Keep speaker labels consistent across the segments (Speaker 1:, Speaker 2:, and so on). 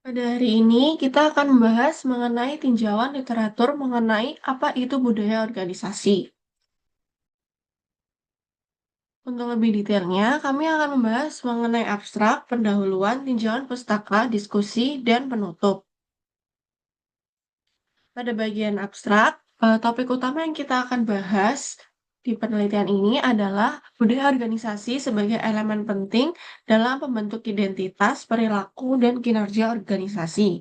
Speaker 1: Pada hari ini, kita akan membahas mengenai tinjauan literatur mengenai apa itu budaya organisasi. Untuk lebih detailnya, kami akan membahas mengenai abstrak, pendahuluan, tinjauan pustaka, diskusi, dan penutup. Pada bagian abstrak, topik utama yang kita akan bahas di penelitian ini adalah budaya organisasi sebagai elemen penting dalam pembentuk identitas, perilaku, dan kinerja organisasi.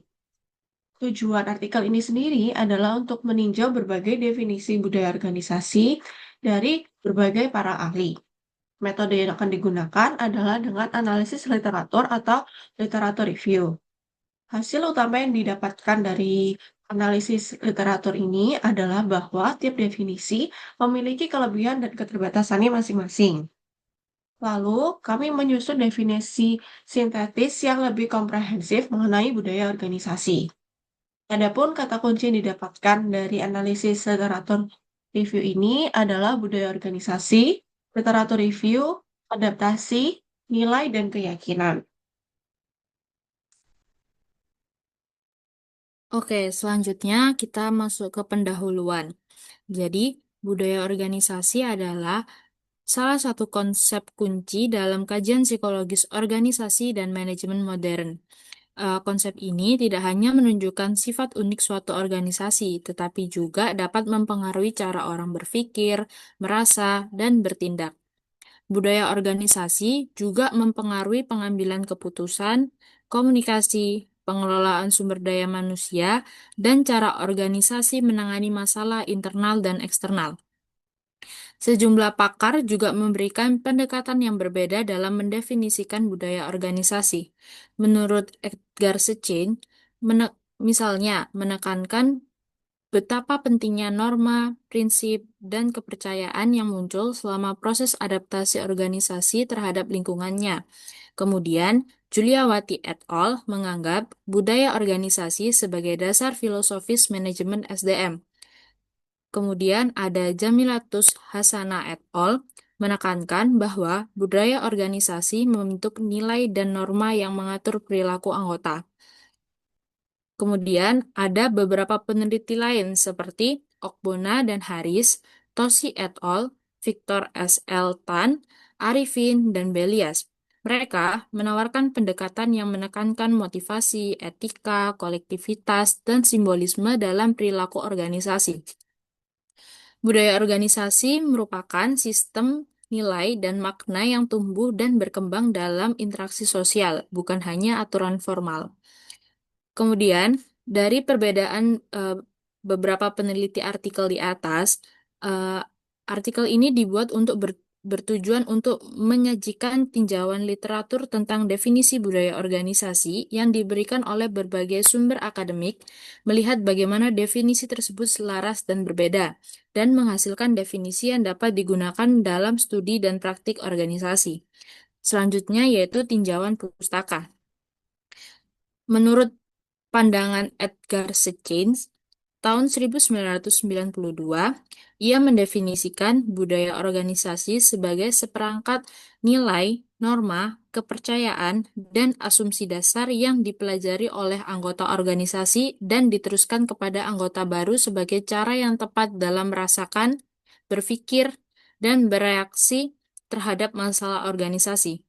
Speaker 1: Tujuan artikel ini sendiri adalah untuk meninjau berbagai definisi budaya organisasi dari berbagai para ahli. Metode yang akan digunakan adalah dengan analisis literatur atau literatur review. Hasil utama yang didapatkan dari analisis literatur ini adalah bahwa tiap definisi memiliki kelebihan dan keterbatasannya masing-masing. Lalu, kami menyusun definisi sintetis yang lebih komprehensif mengenai budaya organisasi. Adapun kata kunci yang didapatkan dari analisis literatur review ini adalah budaya organisasi, literatur review, adaptasi, nilai, dan keyakinan.
Speaker 2: Oke, selanjutnya kita masuk ke pendahuluan. Jadi, budaya organisasi adalah salah satu konsep kunci dalam kajian psikologis organisasi dan manajemen modern. Konsep ini tidak hanya menunjukkan sifat unik suatu organisasi, tetapi juga dapat mempengaruhi cara orang berpikir, merasa, dan bertindak. Budaya organisasi juga mempengaruhi pengambilan keputusan, komunikasi, pengelolaan sumber daya manusia, dan cara organisasi menangani masalah internal dan eksternal. Sejumlah pakar juga memberikan pendekatan yang berbeda dalam mendefinisikan budaya organisasi. Menurut Edgar Schein, misalnya menekankan betapa pentingnya norma, prinsip, dan kepercayaan yang muncul selama proses adaptasi organisasi terhadap lingkungannya. Kemudian, Juliawati et al. Menganggap budaya organisasi sebagai dasar filosofis manajemen SDM. Kemudian ada Jamilatus Hasana et al. Menekankan bahwa budaya organisasi membentuk nilai dan norma yang mengatur perilaku anggota. Kemudian ada beberapa peneliti lain seperti Okbona dan Haris, Tosi et al., Victor S. L. Tan, Arifin, dan Belias. Mereka menawarkan pendekatan yang menekankan motivasi, etika, kolektivitas, dan simbolisme dalam perilaku organisasi. Budaya organisasi merupakan sistem nilai dan makna yang tumbuh dan berkembang dalam interaksi sosial, bukan hanya aturan formal. Kemudian, dari perbedaan beberapa peneliti artikel di atas, eh, artikel ini dibuat untuk bertujuan untuk menyajikan tinjauan literatur tentang definisi budaya organisasi yang diberikan oleh berbagai sumber akademik, melihat bagaimana definisi tersebut selaras dan berbeda, dan menghasilkan definisi yang dapat digunakan dalam studi dan praktik organisasi. Selanjutnya yaitu tinjauan pustaka. Menurut pandangan Edgar Schein, tahun 1992, ia mendefinisikan budaya organisasi sebagai seperangkat nilai, norma, kepercayaan, dan asumsi dasar yang dipelajari oleh anggota organisasi dan diteruskan kepada anggota baru sebagai cara yang tepat dalam merasakan, berpikir, dan bereaksi terhadap masalah organisasi.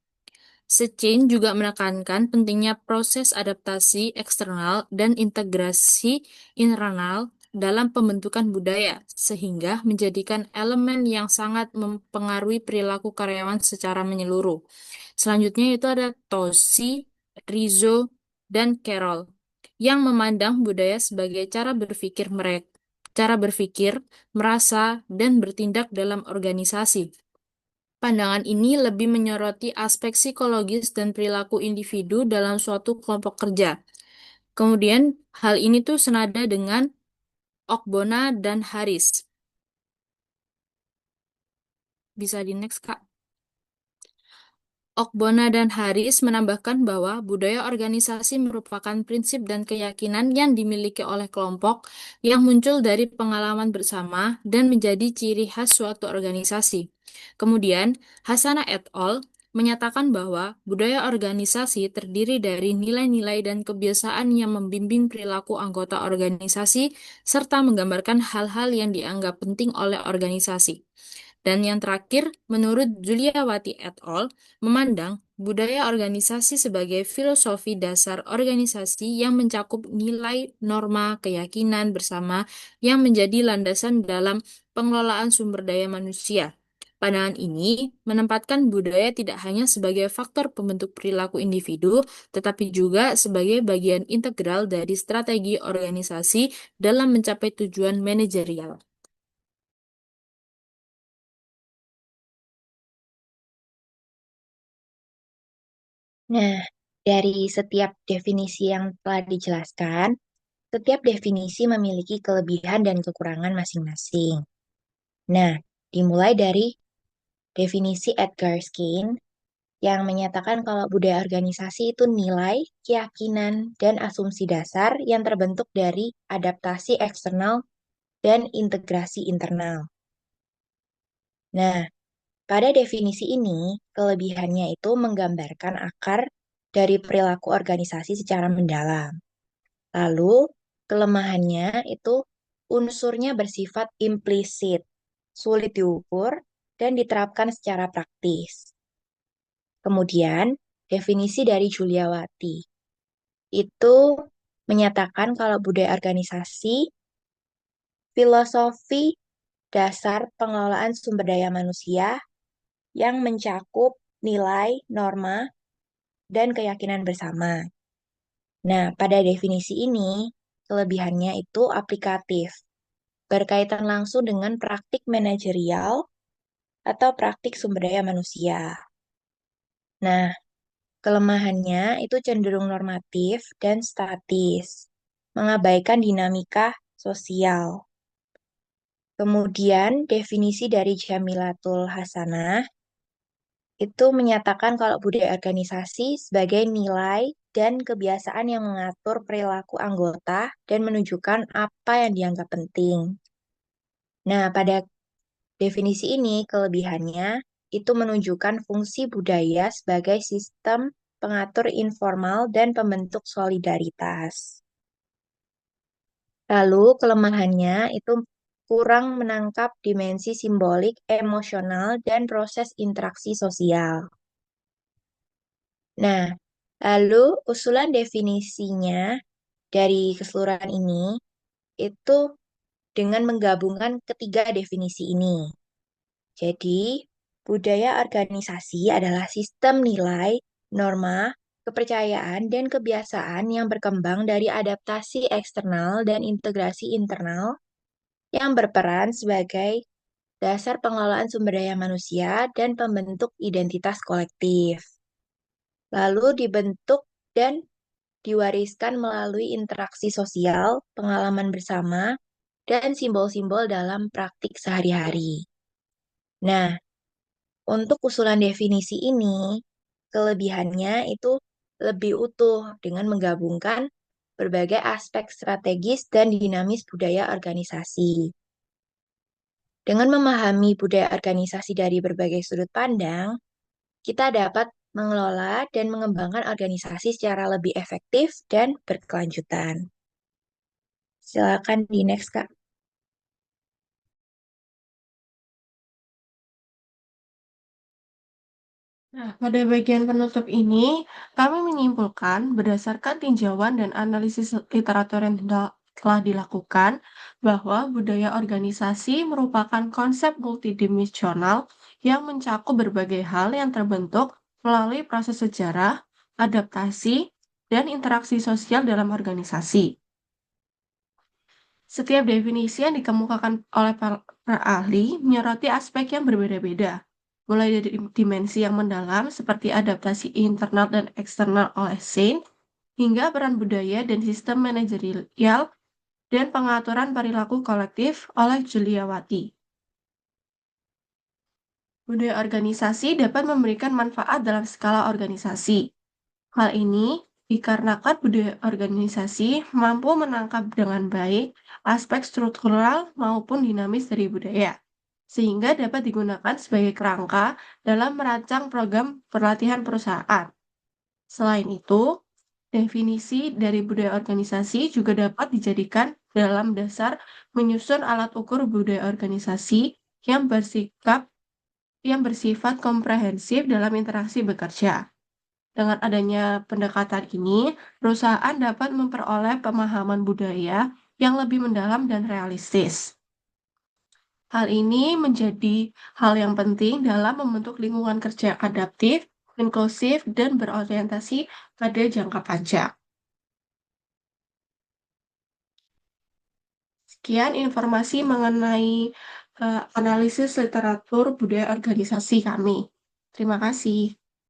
Speaker 2: Sechin juga menekankan pentingnya proses adaptasi eksternal dan integrasi internal dalam pembentukan budaya, sehingga menjadikan elemen yang sangat mempengaruhi perilaku karyawan secara menyeluruh. Selanjutnya itu ada Tosi, Rizzo, dan Carroll, yang memandang budaya sebagai cara berpikir, merasa, dan bertindak dalam organisasi. Pandangan ini lebih menyoroti aspek psikologis dan perilaku individu dalam suatu kelompok kerja. Kemudian, hal ini tuh senada dengan Okbona dan Haris. Bisa di next, Kak. Okbona dan Haris menambahkan bahwa budaya organisasi merupakan prinsip dan keyakinan yang dimiliki oleh kelompok yang muncul dari pengalaman bersama dan menjadi ciri khas suatu organisasi. Kemudian, Hasana et al. menyatakan bahwa budaya organisasi terdiri dari nilai-nilai dan kebiasaan yang membimbing perilaku anggota organisasi serta menggambarkan hal-hal yang dianggap penting oleh organisasi. Dan yang terakhir, menurut Juliawati et al., memandang budaya organisasi sebagai filosofi dasar organisasi yang mencakup nilai, norma, keyakinan bersama yang menjadi landasan dalam pengelolaan sumber daya manusia. Pandangan ini menempatkan budaya tidak hanya sebagai faktor pembentuk perilaku individu, tetapi juga sebagai bagian integral dari strategi organisasi dalam mencapai tujuan manajerial.
Speaker 3: Nah, dari setiap definisi yang telah dijelaskan, setiap definisi memiliki kelebihan dan kekurangan masing-masing. Nah, dimulai dari definisi Edgar Schein yang menyatakan kalau budaya organisasi itu nilai, keyakinan, dan asumsi dasar yang terbentuk dari adaptasi eksternal dan integrasi internal. Nah, pada definisi ini, kelebihannya itu menggambarkan akar dari perilaku organisasi secara mendalam. Lalu, kelemahannya itu unsurnya bersifat implisit, sulit diukur, dan diterapkan secara praktis. Kemudian, definisi dari Juliawati itu menyatakan kalau budaya organisasi, filosofi dasar pengelolaan sumber daya manusia yang mencakup nilai, norma, dan keyakinan bersama. Nah, pada definisi ini, kelebihannya itu aplikatif, berkaitan langsung dengan praktik manajerial atau praktik sumber daya manusia. Nah, kelemahannya itu cenderung normatif dan statis, mengabaikan dinamika sosial. Kemudian, definisi dari Jamilatul Hasanah itu menyatakan kalau budaya organisasi sebagai nilai dan kebiasaan yang mengatur perilaku anggota dan menunjukkan apa yang dianggap penting. Nah, pada definisi ini kelebihannya itu menunjukkan fungsi budaya sebagai sistem pengatur informal dan pembentuk solidaritas. Lalu kelemahannya itu kurang menangkap dimensi simbolik, emosional, dan proses interaksi sosial. Nah, lalu usulan definisinya dari keseluruhan ini itu dengan menggabungkan ketiga definisi ini. Jadi, budaya organisasi adalah sistem nilai, norma, kepercayaan, dan kebiasaan yang berkembang dari adaptasi eksternal dan integrasi internal yang berperan sebagai dasar pengelolaan sumber daya manusia dan pembentuk identitas kolektif. Lalu dibentuk dan diwariskan melalui interaksi sosial, pengalaman bersama, dan simbol-simbol dalam praktik sehari-hari. Nah, untuk usulan definisi ini, kelebihannya itu lebih utuh dengan menggabungkan berbagai aspek strategis dan dinamis budaya organisasi. Dengan memahami budaya organisasi dari berbagai sudut pandang, kita dapat mengelola dan mengembangkan organisasi secara lebih efektif dan berkelanjutan. Silakan di next, Kak.
Speaker 1: Nah, pada bagian penutup ini, kami menyimpulkan berdasarkan tinjauan dan analisis literatur yang telah dilakukan bahwa budaya organisasi merupakan konsep multidimensional yang mencakup berbagai hal yang terbentuk melalui proses sejarah, adaptasi, dan interaksi sosial dalam organisasi. Setiap definisi yang dikemukakan oleh para ahli menyoroti aspek yang berbeda-beda, mulai dari dimensi yang mendalam seperti adaptasi internal dan eksternal oleh Sein, hingga peran budaya dan sistem manajerial dan pengaturan perilaku kolektif oleh Juliawati. Budaya organisasi dapat memberikan manfaat dalam skala organisasi. Hal ini dikarenakan budaya organisasi mampu menangkap dengan baik aspek struktural maupun dinamis dari budaya. sehingga dapat digunakan sebagai kerangka dalam merancang program pelatihan perusahaan. Selain itu, definisi dari budaya organisasi juga dapat dijadikan dalam dasar menyusun alat ukur budaya organisasi yang bersifat komprehensif dalam interaksi bekerja. Dengan adanya pendekatan ini, perusahaan dapat memperoleh pemahaman budaya yang lebih mendalam dan realistis. Hal ini menjadi hal yang penting dalam membentuk lingkungan kerja yang adaptif, inklusif, dan berorientasi pada jangka panjang. Sekian informasi mengenai analisis literatur budaya organisasi kami. Terima kasih.